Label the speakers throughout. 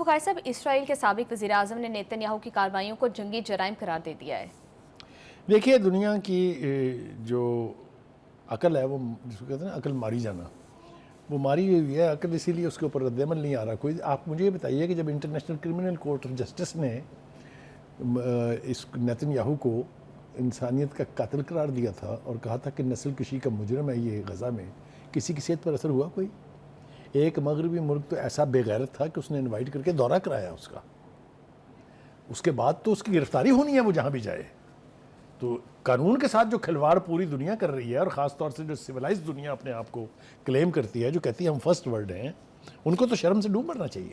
Speaker 1: بخاری صاحب، اسرائیل کے سابق وزیر اعظم نے نیتن یاہو کی کارروائیوں کو جنگی جرائم قرار دے دیا ہے۔
Speaker 2: دیکھیے، دنیا کی جو عقل ہے وہ جس کو کہتے ہیں نا عقل ماری جانا، وہ ماری ہوئی ہے عقل، اسی لیے اس کے اوپر رد عمل نہیں آ رہا کوئی۔ آپ مجھے یہ بتائیے کہ جب international criminal court of justice نے اس نیتن یاہو کو انسانیت کا قاتل قرار دیا تھا اور کہا تھا کہ نسل کشی کا مجرم ہے یہ غزہ میں، کسی کی صحت پر اثر ہوا کوئی؟ ایک مغربی ملک تو ایسا بے غیرت تھا کہ اس نے انوائٹ کر کے دورہ کرایا اس کا، اس کے بعد تو اس کی گرفتاری ہونی ہے وہ جہاں بھی جائے۔ تو قانون کے ساتھ جو کھلواڑ پوری دنیا کر رہی ہے، اور خاص طور سے جو سویلائز دنیا اپنے آپ کو کلیم کرتی ہے، جو کہتی ہے ہم فرسٹ ورلڈ ہیں، ان کو تو شرم سے ڈوب مرنا چاہیے۔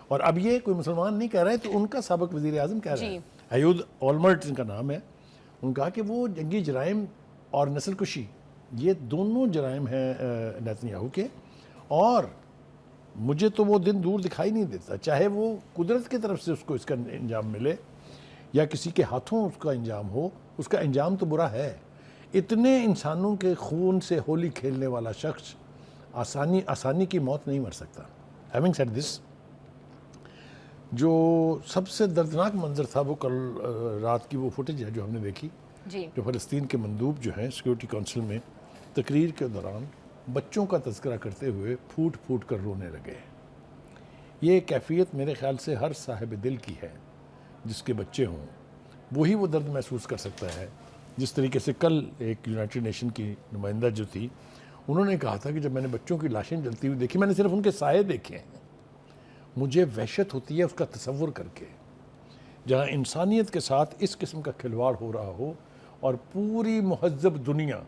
Speaker 2: اور اب یہ کوئی مسلمان نہیں کہہ رہے، تو ان کا سابق وزیر اعظم کہہ رہا ہے، ایود اولمرٹ ان کا نام ہے، ان کہا کہ وہ جنگی جرائم اور نسل کشی یہ دونوں جرائم ہیں نیتن یاہو کے، اور مجھے تو وہ دن دور دکھائی نہیں دیتا، چاہے وہ قدرت کی طرف سے اس کو اس کا انجام ملے یا کسی کے ہاتھوں اس کا انجام ہو، اس کا انجام تو برا ہے۔ اتنے انسانوں کے خون سے ہولی کھیلنے والا شخص آسانی کی موت نہیں مر سکتا۔ ہیونگ سیڈ دس، جو سب سے دردناک منظر تھا وہ کل رات کی وہ فوٹیج ہے جو ہم نے دیکھی، جو فلسطین کے مندوب جو ہیں سیکورٹی کونسل میں تقریر کے دوران بچوں کا تذکرہ کرتے ہوئے پھوٹ پھوٹ کر رونے لگے۔ یہ کیفیت میرے خیال سے ہر صاحب دل کی ہے جس کے بچے ہوں، وہی وہ درد محسوس کر سکتا ہے۔ جس طریقے سے کل ایک یونائٹڈ نیشن کی نمائندہ جو تھی، انہوں نے کہا تھا کہ جب میں نے بچوں کی لاشیں جلتی ہوئی دیکھی، میں نے صرف ان کے سائے دیکھے ہیں، مجھے وحشت ہوتی ہے اس کا تصور کر کے، جہاں انسانیت کے ساتھ اس قسم کا کھلواڑ ہو رہا ہو اور پوری مہذب دنیا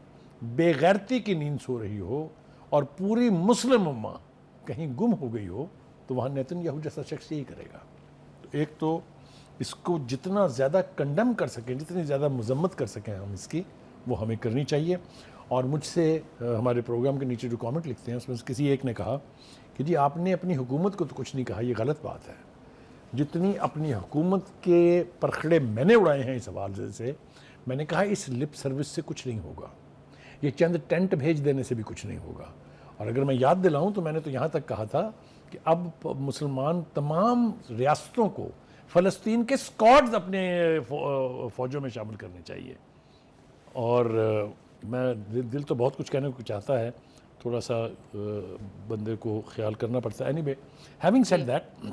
Speaker 2: بے غیرتی کی نیند سو رہی ہو اور پوری مسلم امہ کہیں گم ہو گئی ہو، تو وہاں نیتن یاہو جیسا شخص یہی کرے گا۔ تو ایک تو اس کو جتنا زیادہ کنڈم کر سکیں، جتنی زیادہ مذمت کر سکیں ہم اس کی، وہ ہمیں کرنی چاہیے۔ اور مجھ سے ہمارے پروگرام کے نیچے جو کامنٹ لکھتے ہیں اس میں کسی ایک نے کہا کہ جی آپ نے اپنی حکومت کو تو کچھ نہیں کہا، یہ غلط بات ہے۔ جتنی اپنی حکومت کے پرکھڑے میں نے اڑائے ہیں اس حوالے سے، میں نے کہا اس لپ سروس سے کچھ نہیں ہوگا، یہ چند ٹینٹ بھیج دینے سے بھی کچھ نہیں ہوگا۔ اور اگر میں یاد دلاؤں تو میں نے تو یہاں تک کہا تھا کہ اب مسلمان تمام ریاستوں کو فلسطین کے اسکواڈز اپنے فوجوں میں شامل کرنے چاہیے۔ اور میں دل تو بہت کچھ کہنے کو چاہتا ہے، تھوڑا سا بندے کو خیال کرنا پڑتا ہے۔ Anyway, having said that,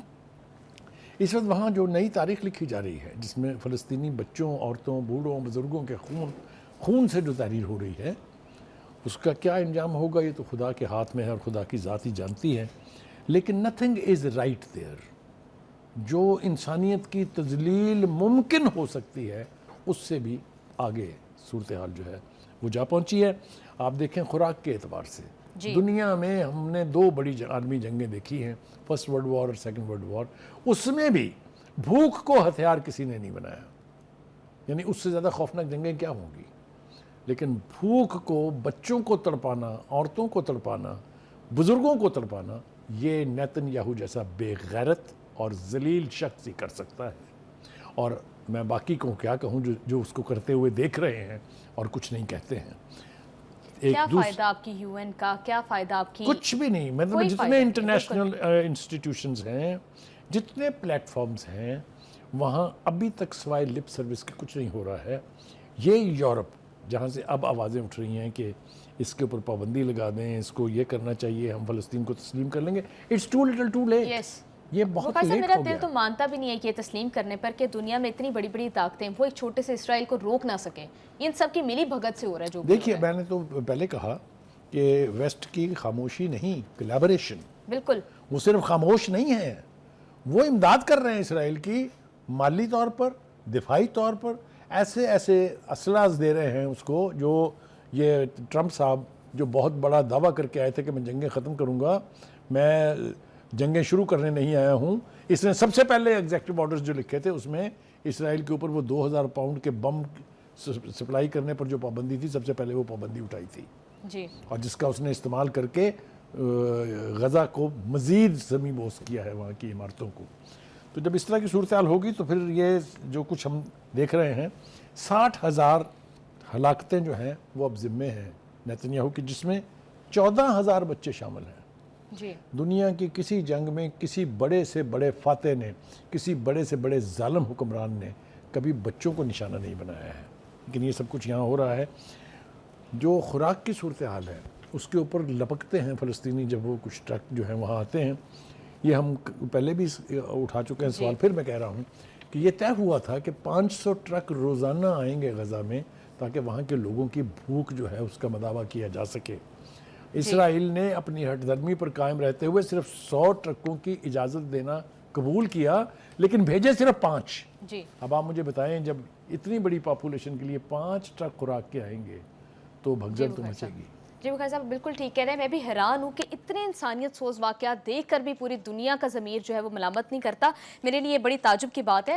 Speaker 2: اس وقت وہاں جو نئی تاریخ لکھی جا رہی ہے جس میں فلسطینی بچوں، عورتوں، بوڑھوں، بزرگوں کے خون سے جو تحریر ہو رہی ہے، اس کا کیا انجام ہوگا یہ تو خدا کے ہاتھ میں ہے اور خدا کی ذات ہی جانتی ہے۔ لیکن نتھنگ از رائٹ دیئر، جو انسانیت کی تذلیل ممکن ہو سکتی ہے اس سے بھی آگے صورتحال جو ہے وہ جا پہنچی ہے۔ آپ دیکھیں خوراک کے اعتبار سے دنیا میں ہم نے دو بڑی عالمی جنگیں دیکھی ہیں، فرسٹ ورلڈ وار اور سیکنڈ ورلڈ وار، اس میں بھی بھوک کو ہتھیار کسی نے نہیں بنایا، یعنی اس سے زیادہ خوفناک جنگیں کیا ہوں گی؟ لیکن بھوک کو، بچوں کو تڑپانا، عورتوں کو تڑپانا، بزرگوں کو تڑپانا، یہ نیتن یاہو جیسا بے غیرت اور ذلیل شخص ہی کر سکتا ہے۔ اور میں باقی کو کیا کہوں جو اس کو کرتے ہوئے دیکھ رہے ہیں اور کچھ نہیں کہتے ہیں۔
Speaker 1: کیا فائدہ آپ کی یو این کا، کیا فائدہ آپ کی؟
Speaker 2: کچھ بھی نہیں۔ مطلب جتنے انٹرنیشنل انسٹیٹیوشنز ہیں، جتنے پلیٹ فارمز ہیں، وہاں ابھی تک سوائے لپ سروس کے کچھ نہیں ہو رہا ہے۔ یہ یورپ جہاں سے اب آوازیں اٹھ رہی ہیں کہ اس کے اوپر پابندی لگا دیں، اس کو یہ کرنا چاہیے، ہم فلسطین کو تسلیم کر لیں گے، it's too little too late. یہ بہت لیٹ ہو گیا۔
Speaker 1: میرا دل تو مانتا بھی نہیں ہے کہ یہ تسلیم کرنے پر کہ دنیا میں اتنی بڑی بڑی طاقتیں وہ ایک چھوٹے سے اسرائیل کو روک نہ سکیں، ان سب کی ملی بھگت سے ہو رہا ہے۔ جو
Speaker 2: دیکھیے، میں نے تو پہلے کہا کہ ویسٹ کی خاموشی نہیں، کولیبوریشن۔
Speaker 1: بالکل،
Speaker 2: وہ صرف خاموش نہیں ہے، وہ امداد کر رہے ہیں اسرائیل کی، مالی طور پر، دفاعی طور پر، ایسے اسلحہ دے رہے ہیں اس کو۔ جو یہ ٹرمپ صاحب جو بہت بڑا دعویٰ کر کے آئے تھے کہ میں جنگیں ختم کروں گا، میں جنگیں شروع کرنے نہیں آیا ہوں، اس نے سب سے پہلے ایگزیکٹو آرڈرز جو لکھے تھے اس میں اسرائیل کے اوپر وہ 2000 پاؤنڈ کے بم سپلائی کرنے پر جو پابندی تھی، سب سے پہلے وہ پابندی اٹھائی تھی، اور جس کا اس نے استعمال کر کے غزہ کو مزید زمین بوس کیا ہے، وہاں کی عمارتوں کو۔ تو جب اس طرح کی صورتحال ہوگی تو پھر یہ جو کچھ ہم دیکھ رہے ہیں، 60,000 ہلاکتیں جو ہیں وہ اب ذمے ہیں نیتن یاہو کی، جس میں 14,000 بچے شامل ہیں۔
Speaker 1: جی
Speaker 2: دنیا کی کسی جنگ میں کسی بڑے سے بڑے فاتح نے، کسی بڑے سے بڑے ظالم حکمران نے کبھی بچوں کو نشانہ نہیں بنایا ہے، لیکن یہ سب کچھ یہاں ہو رہا ہے۔ جو خوراک کی صورتحال ہے اس کے اوپر لپکتے ہیں فلسطینی جب وہ کچھ ٹرک جو ہیں وہاں آتے ہیں۔ یہ ہم پہلے بھی اٹھا چکے ہیں سوال، پھر میں کہہ رہا ہوں کہ یہ طے ہوا تھا کہ 500 ٹرک روزانہ آئیں گے غزہ میں تاکہ وہاں کے لوگوں کی بھوک جو ہے اس کا مداوع کیا جا سکے۔ اسرائیل نے اپنی ہٹ دھرمی پر قائم رہتے ہوئے صرف 100 ٹرکوں کی اجازت دینا قبول کیا، لیکن بھیجے صرف 5۔
Speaker 1: جی
Speaker 2: اب آپ مجھے بتائیں جب اتنی بڑی پاپولیشن کے لیے 5 ٹرک خوراک کے آئیں گے تو بھگدڑ تو مچے گی۔
Speaker 1: جی بخیر صاحب بالکل ٹھیک کہہ رہے ہیں، میں بھی حیران ہوں کہ اتنے انسانیت سوز واقعات دیکھ کر بھی پوری دنیا کا ضمیر جو ہے وہ ملامت نہیں کرتا، میرے لیے بڑی تعجب کی بات ہے۔